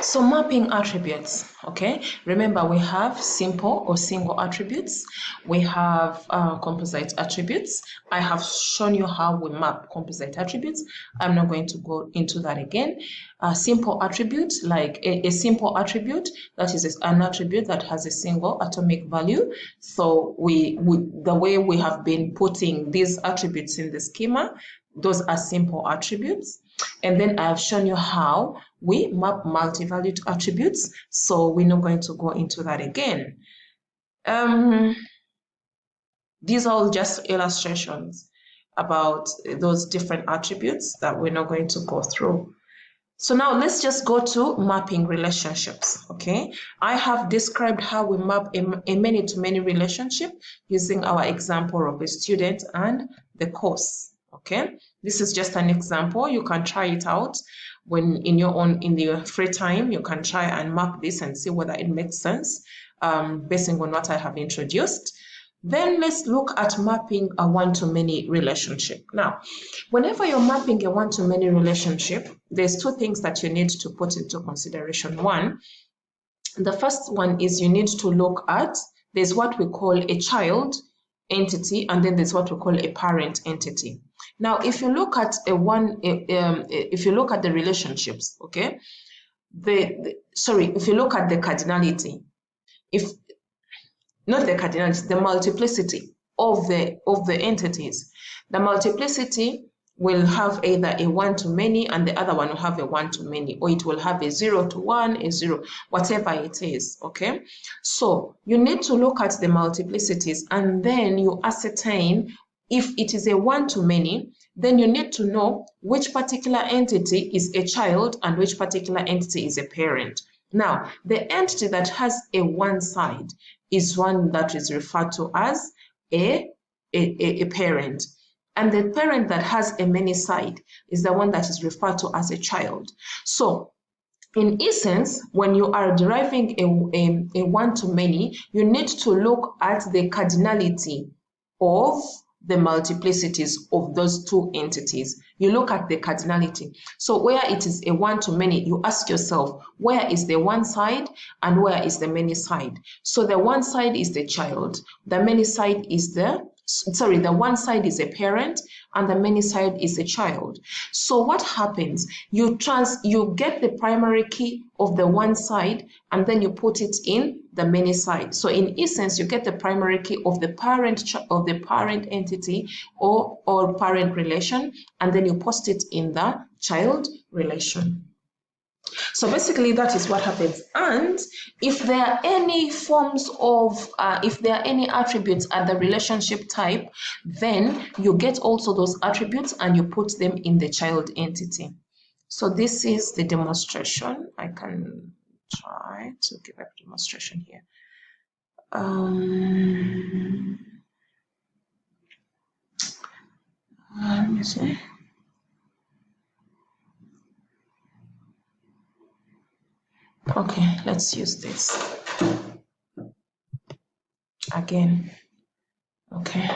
So mapping attributes, okay? Remember, we have simple or single attributes. We have composite attributes. I have shown you how we map composite attributes. I'm not going to go into that again. Simple attribute, like a simple attribute, that is an attribute that has a single atomic value. So the way we have been putting these attributes in the schema, those are simple attributes. And then I have shown you how we map multi-valued attributes. So we're not going to go into that again. These are all just illustrations about those different attributes that we're not going to go through. So now let's just go to mapping relationships, okay? I have described how we map a many-to-many relationship using our example of a student and the course, okay? This is just an example. You can try it out when in your free time. You can try and map this and see whether it makes sense based on what I have introduced. Then let's look at mapping a one-to-many relationship. Now, whenever you're mapping a one-to-many relationship, there's two things that you need to put into consideration. One, the first one is you need to look at, there's what we call a child entity, and then there's what we call a parent entity. Now, if you look at if you look at the relationships, okay, if you look at the cardinality, not the cardinality, the multiplicity of the entities. The multiplicity will have either a one-to-many and the other one will have a one-to-many, or it will have a 0-to-1, a 0, whatever it is, okay? So you need to look at the multiplicities and then you ascertain if it is a one-to-many, then you need to know which particular entity is a child and which particular entity is a parent. Now, the entity that has a one side is one that is referred to as a parent. And the parent that has a many side is the one that is referred to as a child. So, in essence, when you are deriving a one-to-many, you need to look at the cardinality of the multiplicities of those two entities. You look at the cardinality. So where it is a one-to-many, you ask yourself, where is the one side and where is the many side? So the one side is the child, the many side is the one side is a parent and the many side is a child. So what happens? You get the primary key of the one side and then you put it in the many side. So in essence, you get the primary key of the parent entity or parent relation, and then you post it in the child relation. So basically that is what happens. And if there are any forms of, if there are any attributes at the relationship type, then you get also those attributes and you put them in the child entity. So this is the demonstration. I can try to give a demonstration here. Let me see. Okay, let's use this again. Okay,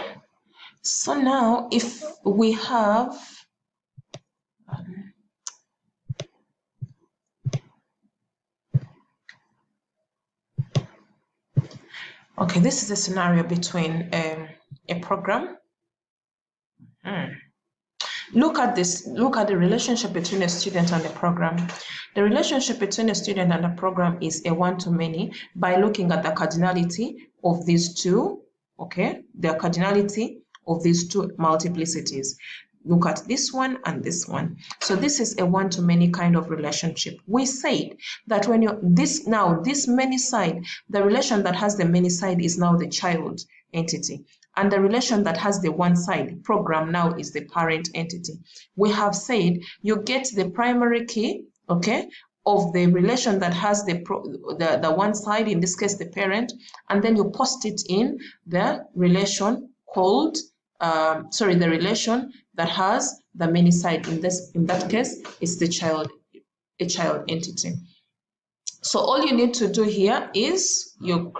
so now if we have okay, this is a scenario between a program. Look at this, look at the relationship between a student and a program. The relationship between a student and a program is a one-to-many by looking at the cardinality of these two, okay? The cardinality of these two multiplicities. Look at this one and this one. So this is a one-to-many kind of relationship. We said that when this many side, the relation that has the many side is now the child entity. And the relation that has the one side, program, now is the parent entity. We have said you get the primary key, okay, of the relation that has the one side, in this case the parent, and then you post it in the relation called, the relation that has the many side. In that case, it's the child, a child entity. So all you need to do here is you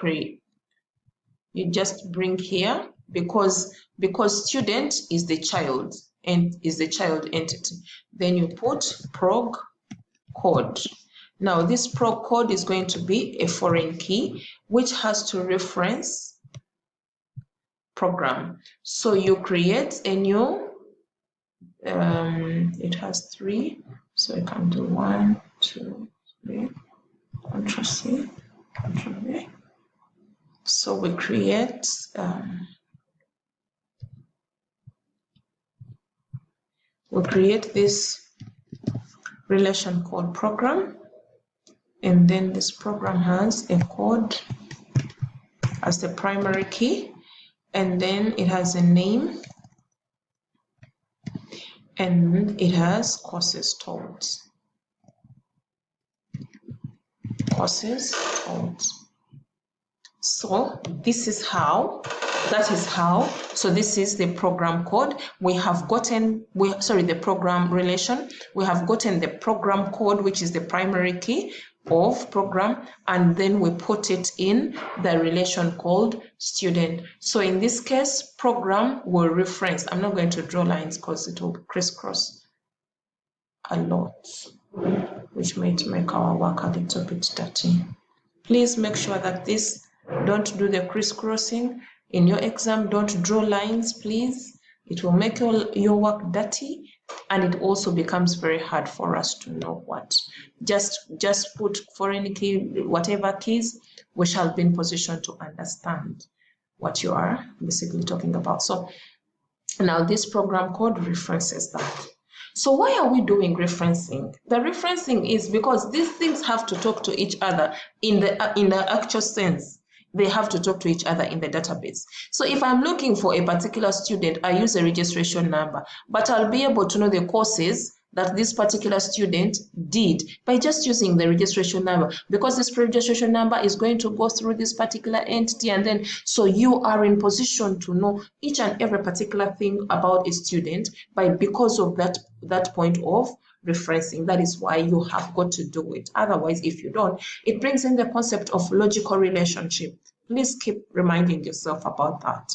just bring here, because student is the child and is the child entity. Then you put prog code. Now this code is going to be a foreign key which has to reference program. So you create a new, it has 3, so you can do 1, 2, 3, Ctrl+C, Ctrl+V. So we create this relation called program, and then this program has a code as the primary key, and then it has a name, and it has courses taught. So this is how, so this is the program code. We have gotten, the program relation. We have gotten the program code, which is the primary key of program, and then we put it in the relation called student. So in this case, program will reference. I'm not going to draw lines because it will crisscross a lot, which might make our work a little bit dirty. Please make sure that don't do the crisscrossing in your exam. Don't draw lines, please. It will make your work dirty, and it also becomes very hard for us to know what. Just put foreign key, whatever keys, we shall be in position to understand what you are basically talking about. So now this program code references that. So why are we doing referencing? The referencing is because these things have to talk to each other in the actual sense. They have to talk to each other in the database. So if I'm looking for a particular student, I use a registration number, but I'll be able to know the courses that this particular student did by just using the registration number, because this registration number is going to go through this particular entity, and then so you are in position to know each and every particular thing about a student because of that point of referencing. That is why you have got to do it. Otherwise, if you don't, it brings in the concept of logical relationship. Please keep reminding yourself about that.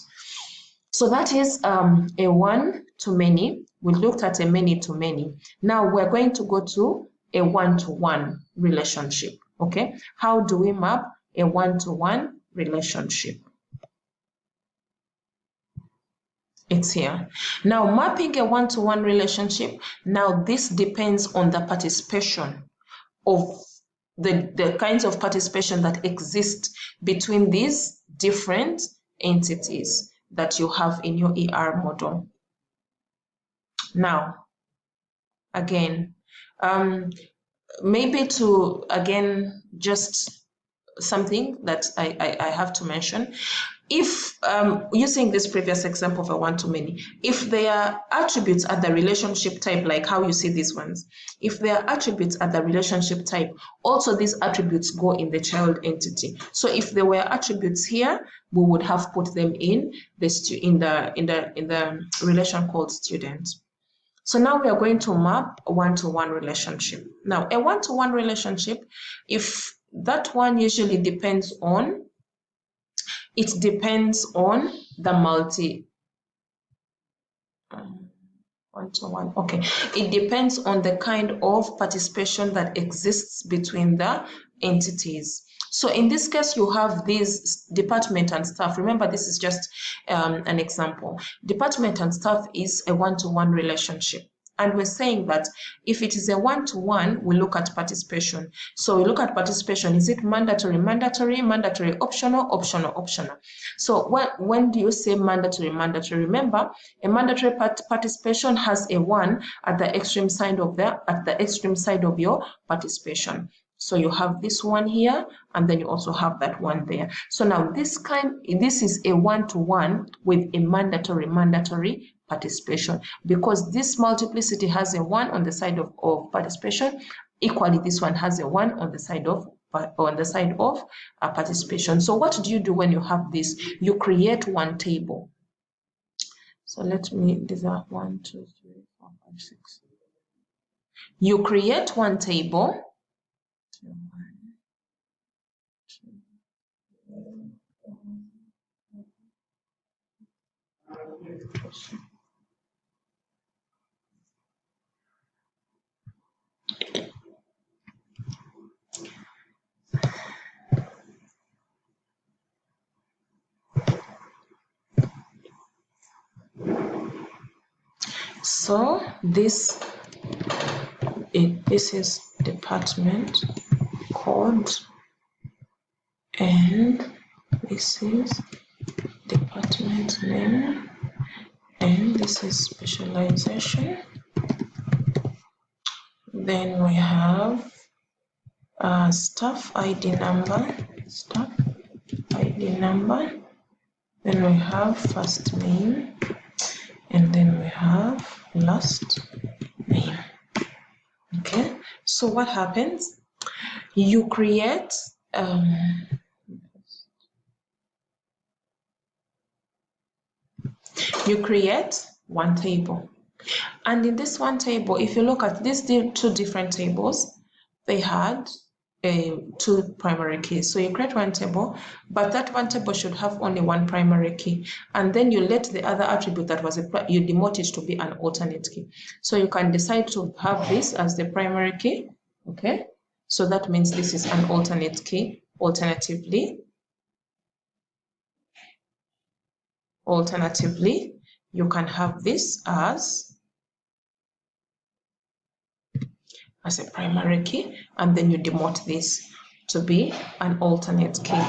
So that is a one-to-many. We looked at a many-to-many. Now we're going to go to a one-to-one relationship. Okay, how do we map a one-to-one relationship? It's here. Now, mapping a one-to-one relationship, now this depends on the participation of the kinds of participation that exist between these different entities that you have in your ER model. Now, again, maybe to, again, just something that I have to mention. If using this previous example of a one-to-many, if their attributes are the relationship type, like how you see these ones, if their attributes are the relationship type, also these attributes go in the child entity. So if there were attributes here, we would have put them in the relation called student. So now we are going to map a one-to-one relationship. Now, a one-to-one relationship, if that one usually depends on, it depends on the one-to-one. Okay, it depends on the kind of participation that exists between the entities. So in this case, you have these department and staff. Remember, this is just an example. Department and staff is a one-to-one relationship. And we're saying that if it is a one-to-one, we look at participation. So we look at participation. Is it mandatory, mandatory, mandatory, optional, optional, optional? So when do you say mandatory, mandatory? Remember, a mandatory participation has a 1 at the extreme side of your participation. So you have this one here, and then you also have that one there. So now this is a one-to-one with a mandatory participation, because this multiplicity has a 1 on the side of participation. Equally, this one has a 1 on the side of participation. So what do you do when you have this? You create one table. So these are 1, 2, 3, 4, 5, 6. You create one table. So this is department code, and this is department name, and this is specialization. Then we have staff ID number, staff ID number. Then we have first name, and then we have last name. Okay, so what happens? You create one table, and in this one table, if you look at these two different tables, they had two primary keys. So you create one table, but that one table should have only one primary key, and then you let the other attribute that was you demote it to be an alternate key. So you can decide to have this as the primary key. Okay, so that means this is an alternate key. Alternatively, you can have this as a primary key, and then you demote this to be an alternate key.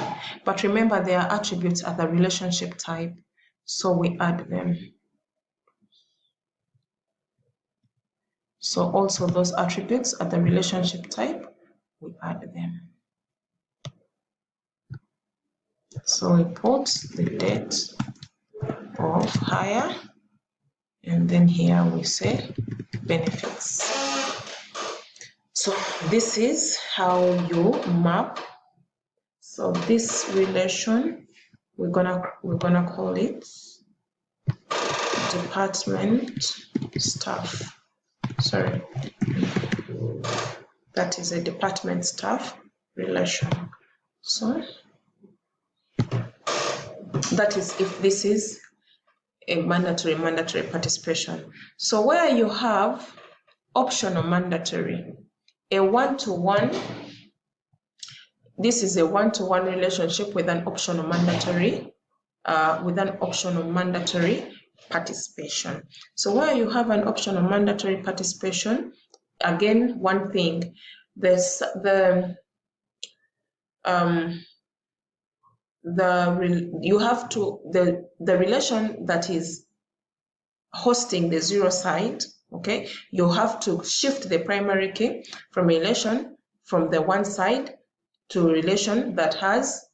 But remember, their attributes are the relationship type, so we add them. So also those attributes are the relationship type, we add them. So we put the date of hire, and then here we say benefits. So this is how you map. So this relation, we're gonna call it department staff. Sorry, that is a department staff relation. So that is if this is a mandatory participation. So where you have optional mandatory, a one-to-one, this is a one-to-one relationship with an optional mandatory participation. So where you have an optional mandatory participation, again, one thing, the relation that is hosting the zero side, okay, you have to shift the primary key from relation from the one side to a relation that has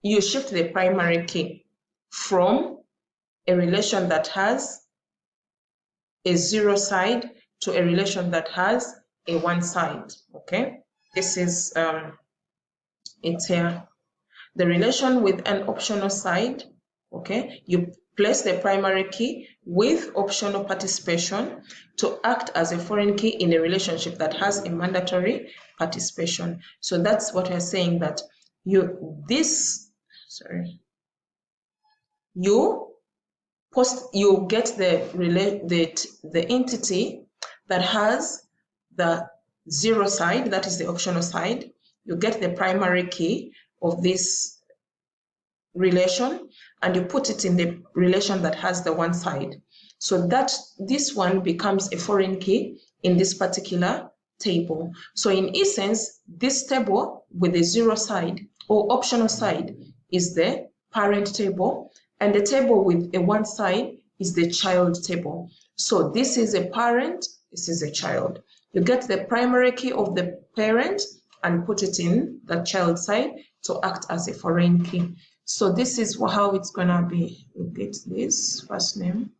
you shift the primary key from a relation that has a zero side to a relation that has a one side. Okay, this is it's here. The relation with an optional side, okay, you place the primary key with optional participation to act as a foreign key in a relationship that has a mandatory participation. So that's what we're saying, that you get the entity that has the zero side, that is the optional side. You get the primary key of this relation and you put it in the relation that has the one side, so that this one becomes a foreign key in this particular table. So in essence, this table with the zero side or optional side is the parent table, and the table with a one side is the child table. So this is a parent, this is a child. You get the primary key of the parent and put it in the child side to act as a foreign key. So this is how it's gonna be. We get this first name,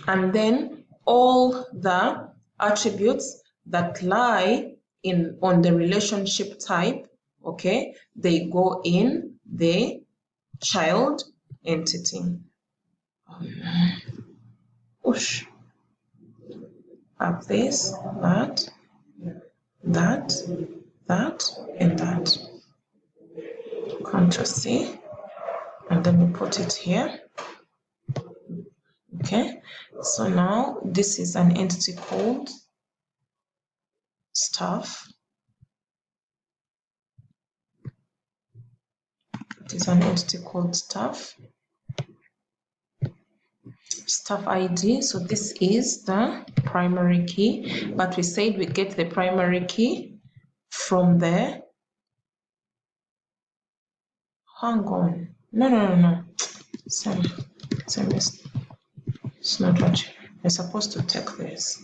and then all the attributes that lie on the relationship type, okay, they go in the child entity. Have this, that, and that. Ctrl+C, and then we put it here. Okay, so now this is an entity called staff. It is an entity called staff ID. So this is the primary key, but we said we get the primary key from the, hang on, no. It's not what you're supposed to take this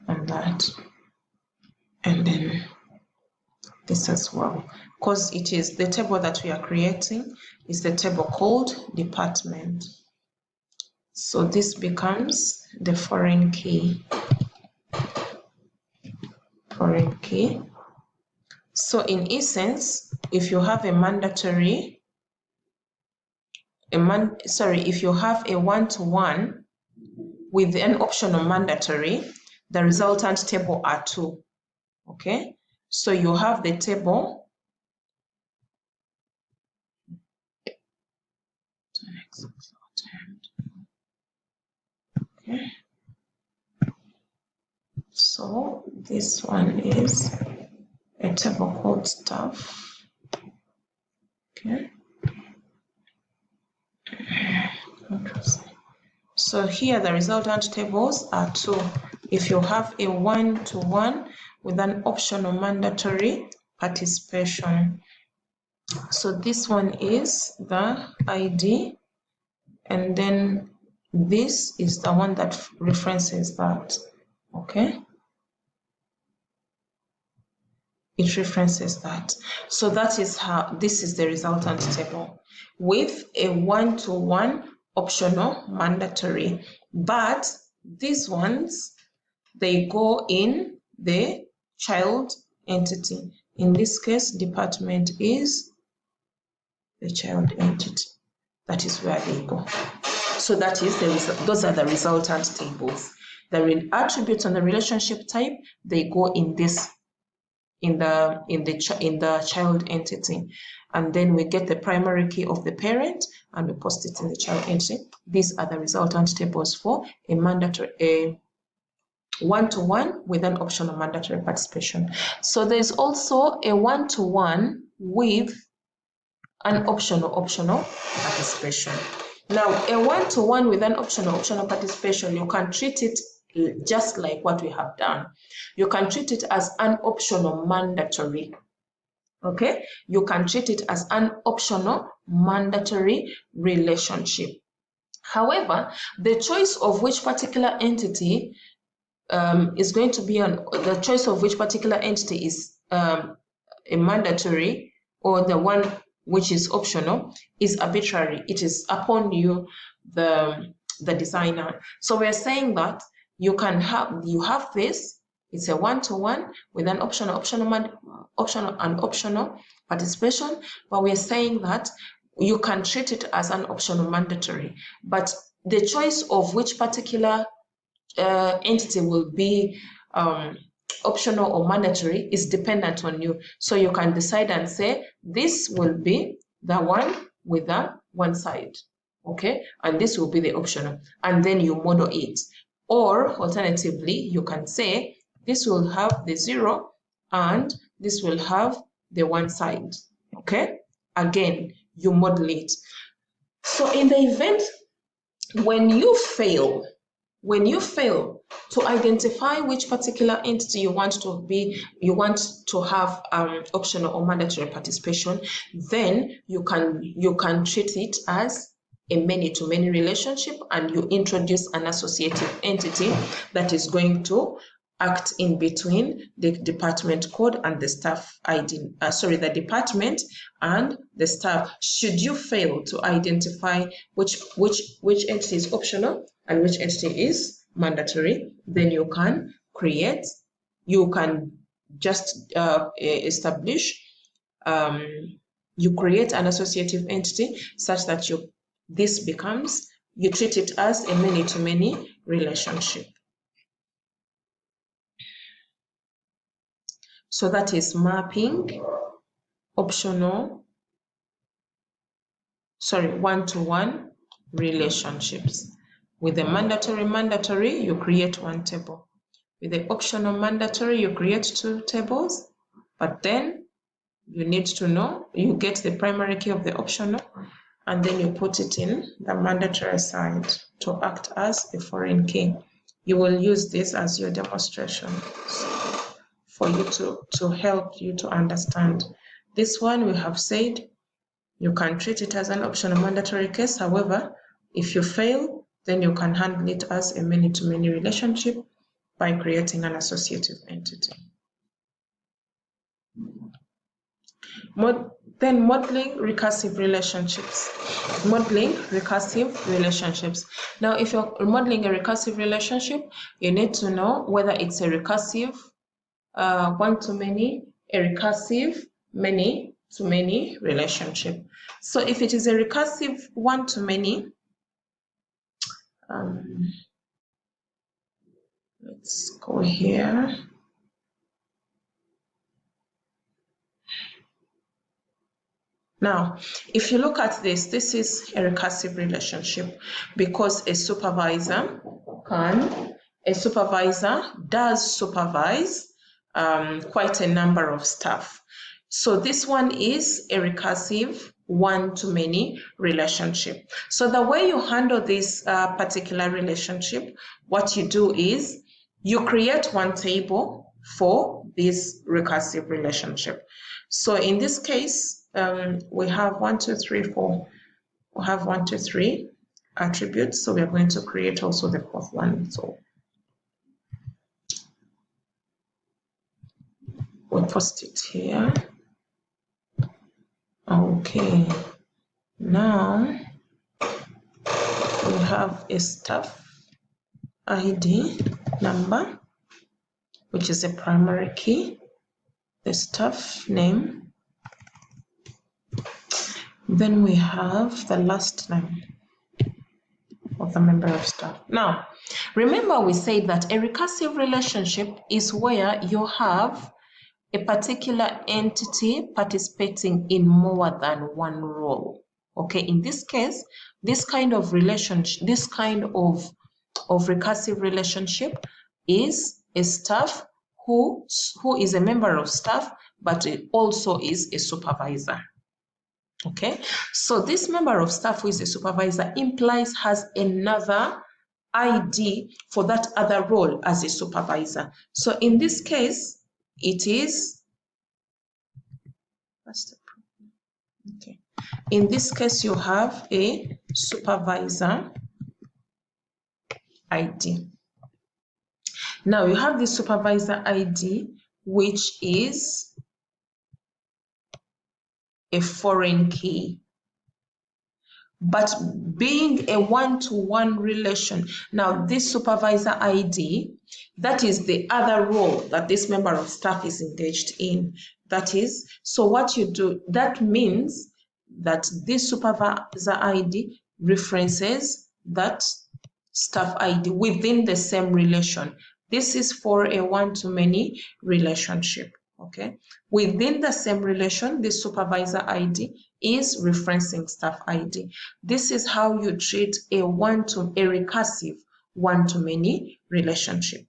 and that, and then this as well, because it is the table that we are creating is the table called department. So this becomes the foreign key. So in essence, if you have a mandatory, if you have a one-to-one with an optional mandatory, the resultant table are 2. Okay, so you have the table. Okay. So this one is a table called staff. Okay. So here the resultant tables are 2. If you have a one-to-one with an optional mandatory participation. So this one is the ID, and then this is the one that references that. Okay. It references that. So that is how this is the resultant table with a one-to-one optional mandatory. But these ones, they go in the child entity. In this case, department is the child entity. That is where they go. So that is those are the resultant tables. The attributes on the relationship type, they go in this, in the child entity, and then we get the primary key of the parent and we post it in the child entity. These are the resultant tables for a mandatory, a one-to-one with an optional mandatory participation. So there's also a one-to-one with an optional participation. Now, a one-to-one with an optional participation, you can treat it just like what we have done. You can treat it as an optional mandatory. Okay, you can treat it as an optional mandatory relationship. However, the choice of which particular entity is going to be the choice of which particular entity is a mandatory or the one which is optional is arbitrary. It is upon you, the designer. So we're saying that you have this. It's a one-to-one with an optional participation, but we're saying that you can treat it as an optional mandatory. But the choice of which particular entity will be optional or mandatory is dependent on you. So you can decide and say, this will be the one with the one side, okay? And this will be the optional, and then you model it. Or alternatively, you can say, this will have the 0 and this will have the one side, okay? Again, you model it. So in the event when you fail to identify which particular entity you want to have optional or mandatory participation, then you can treat it as a many-to-many relationship, and you introduce an associative entity that is going to act in between the department code and the staff ID. The department and the staff. Should you fail to identify which entity is optional and which entity is mandatory, then you can just establish, you create an associative entity such that you treat it as a many-to-many relationship. So that is mapping one-to-one relationships. With the mandatory, you create one table. With the optional mandatory, you create 2 tables, but then You need to know, you get the primary key of the optional, and then you put it in the mandatory side to act as a foreign key. You will use this as your demonstration for you to help you to understand. This one we have said you can treat it as an optional mandatory case. However, if you fail, then you can handle it as a many-to-many relationship by creating an associative entity. Then modeling recursive relationships. Modeling recursive relationships. Now, if you're modeling a recursive relationship, you need to know whether it's a recursive one-to-many, a recursive many-to-many relationship. So if it is a recursive one-to-many, let's go here. Now, if you look at this, this is a recursive relationship because a supervisor does supervise quite a number of staff. So this one is a recursive one-to-many relationship. So the way you handle this particular relationship, what you do is you create one table for this recursive relationship. So in this case, we have 1, 2, 3, 4. We have 1, 2, 3 attributes. So we are going to create also the fourth one. So we'll post it here. Okay. Now we have a staff ID number, which is a primary key, the staff name. Then we have the last name of the member of staff. Now, remember we said that a recursive relationship is where you have a particular entity participating in more than one role. Okay, in this case, this kind of relationship, this kind of recursive relationship is a staff who is a member of staff, but it also is a supervisor. Okay, so this member of staff who is a supervisor implies has another ID for that other role as a supervisor. So in this case, it is, okay. In this case, you have a supervisor ID. Now you have the supervisor ID, which is a foreign key. But being a one-to-one relation, now this supervisor ID, that is the other role that this member of staff is engaged in. That is, so what you do, that means that this supervisor ID references that staff ID within the same relation. This is for a one-to-many relationship. Okay, within the same relation, the supervisor ID is referencing staff ID. This is how you treat a recursive one-to-many relationship.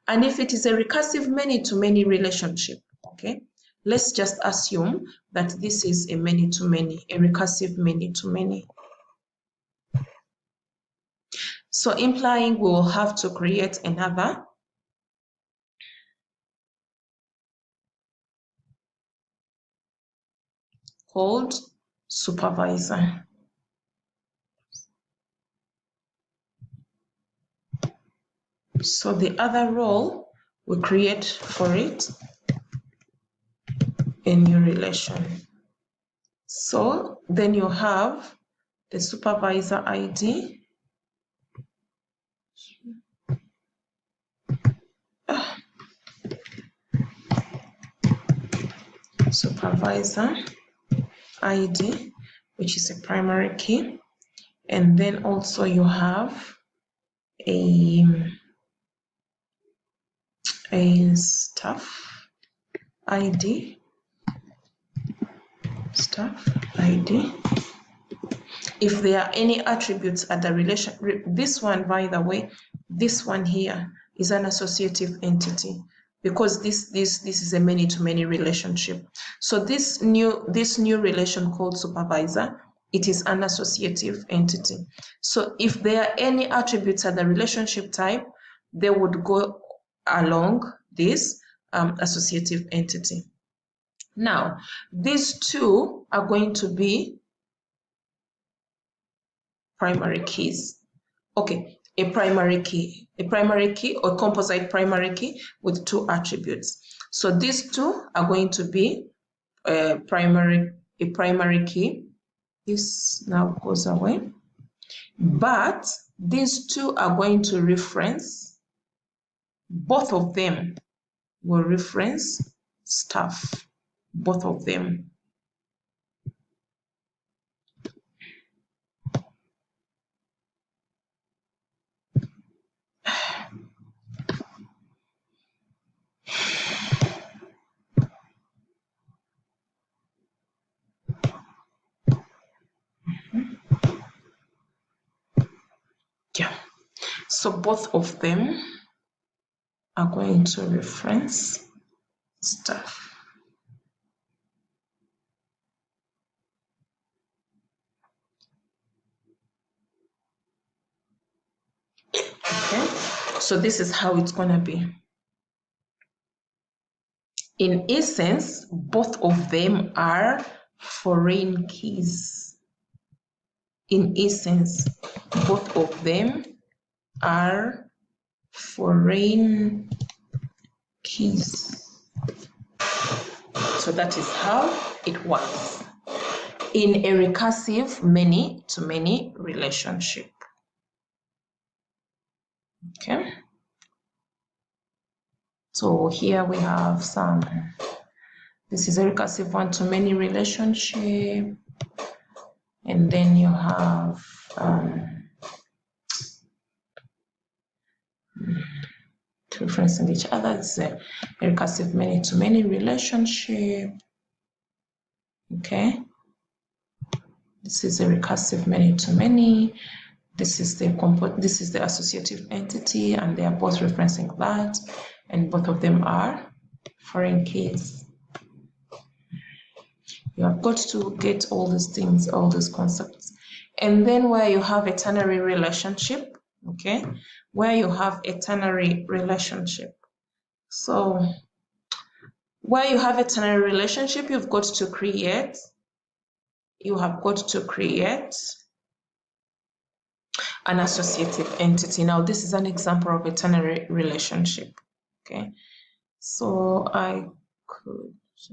And if it is a recursive many-to-many relationship, okay, let's just assume that this is a many-to-many, a recursive many-to-many. So implying we will have to create another called supervisor. So the other role we create for it a new relation. So then you have the supervisor ID. Supervisor ID, which is a primary key, and then also you have a staff ID. Staff ID. If there are any attributes at the relation, this one, by the way, this one here is an associative entity. because this is a many-to-many relationship. So this new relation called supervisor, it is an associative entity. So if there are any attributes at the relationship type, they would go along this associative entity. Now, these two are going to be primary keys. Okay, a primary key or composite primary key with two attributes. So these two are going to be a primary key. This now goes away. But these two are going to reference, both of them will reference stuff, both of them. Yeah, so both of them are going to reference stuff. Okay, so this is how it's gonna be. In essence, both of them are foreign keys. In essence, both of them are foreign keys. So that is how it works in a recursive many-to-many relationship. Okay. So here we have some, this is a recursive one-to-many relationship. And then you have two referencing each other. It's a recursive many-to-many relationship. Okay. This is a recursive many-to-many. This is the associative entity, and they are both referencing that, and both of them are foreign keys. You have got to get all these things, all these concepts. And then where you have a ternary relationship, okay, where you have a ternary relationship. So where you have a ternary relationship, you have got to create an associative entity. Now, this is an example of a ternary relationship, okay? So I could just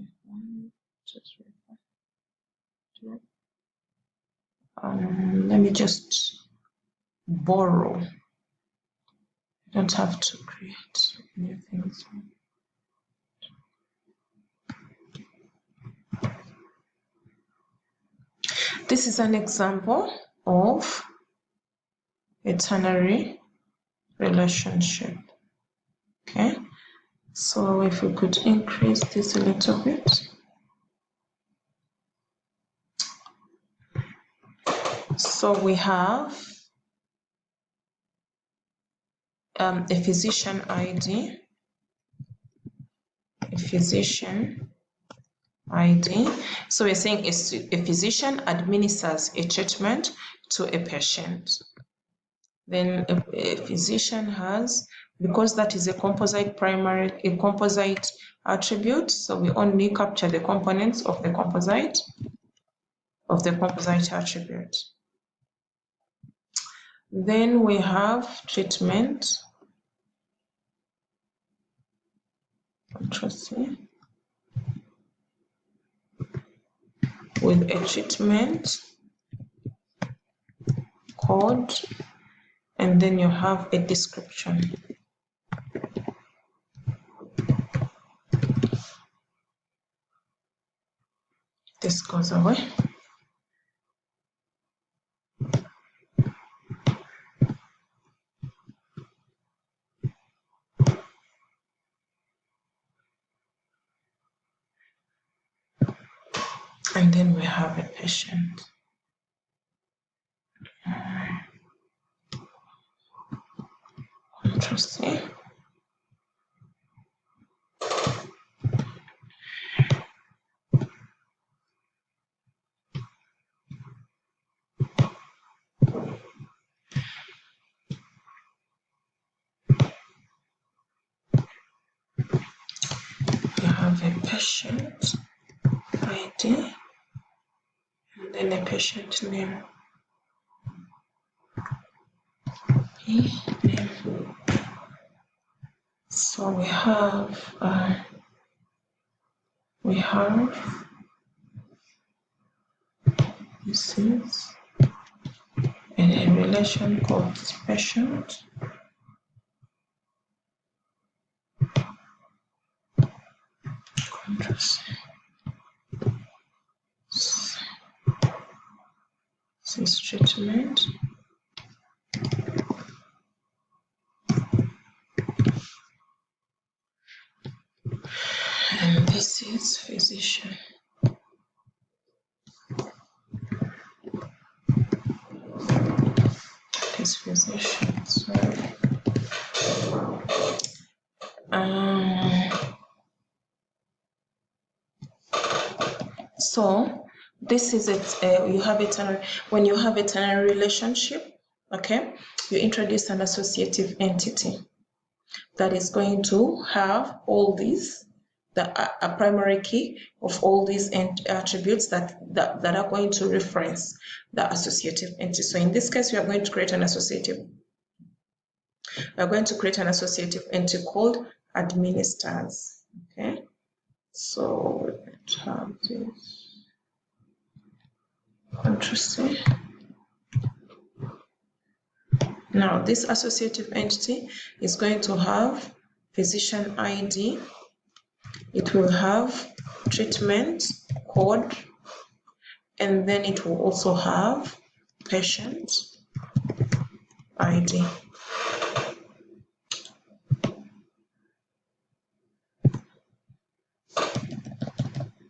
let me just borrow. I don't have to create new things. This is an example of a ternary relationship. Okay, so if we could increase this a little bit. So we have a physician ID, So we're saying a physician administers a treatment to a patient. Then a physician has, because that is a composite attribute, so we only capture the components of the composite attribute. Then we have treatment. Interesting. With a treatment code, and then you have a description. This goes away. And then we have a patient. Interesting. have a patient ID and then a patient name. Name. So we have this is a relation called patient. This is treatment. And this is physician. This physician, sorry. So this is it. You have a ternary. When you have a ternary relationship, okay, you introduce an associative entity that is going to have all these, a primary key of all these attributes that are going to reference the associative entity. So in this case, we are going to create an associative. We are going to create an associative entity called administers. Okay, so let's have this. Interesting. Now, this associative entity is going to have physician ID. It will have treatment code, and then it will also have patient ID.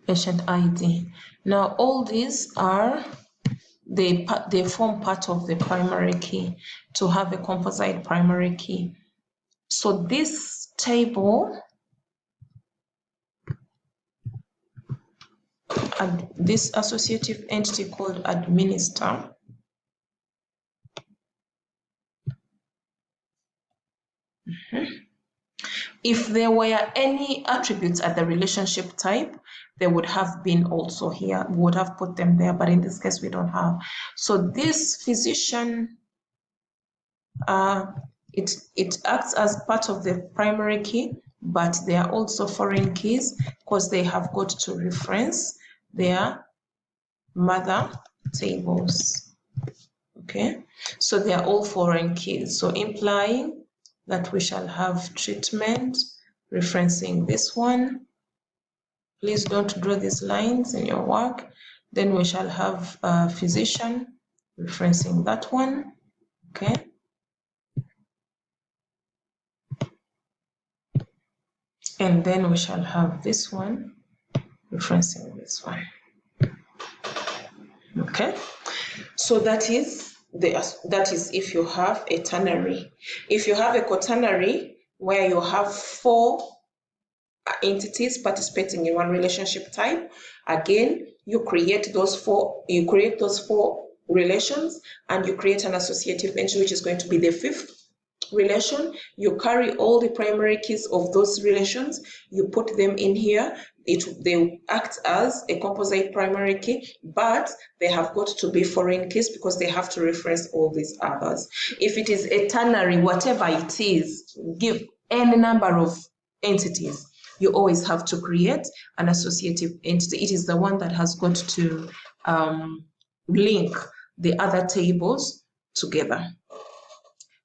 Patient ID. Now, all these are they form part of the primary key to have a composite primary key. So this table and this associative entity called administer if there were any attributes at the relationship type, they would have been also here. We would have put them there, but in this case, we don't have. So this physician, it acts as part of the primary key, but they are also foreign keys because they have got to reference their mother tables. Okay, so they are all foreign keys. So implying that we shall have treatment referencing this one. Please don't draw these lines in your work. Then we shall have physician referencing that one. Okay. And then we shall have this one referencing this one. Okay. So that is if you have a ternary. If you have a quaternary where you have 4 entities participating in one relationship type, again you create those 4 relations and you create an associative entity which is going to be the 5th relation. You carry all the primary keys of those relations, you put them in here. They act as a composite primary key, but they have got to be foreign keys because they have to reference all these others. If it is a ternary, whatever it is, give any number of entities, you always have to create an associative entity. It is the one that has got to link the other tables together.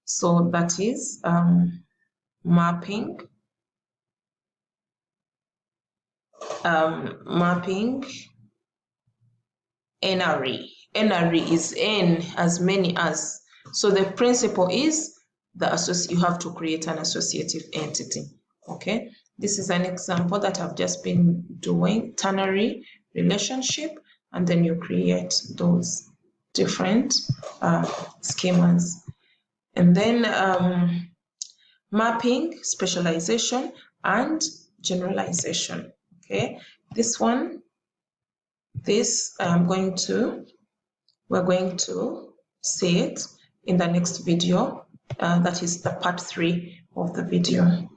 So that is mapping n-ary. N-ary is n as many as. So the principle is you have to create an associative entity. Okay, this is an example that I've just been doing, ternary relationship, and then you create those different schemas. And then mapping, specialization, and generalization. Okay, we're going to see it in the next video. That is the part 3 of the video.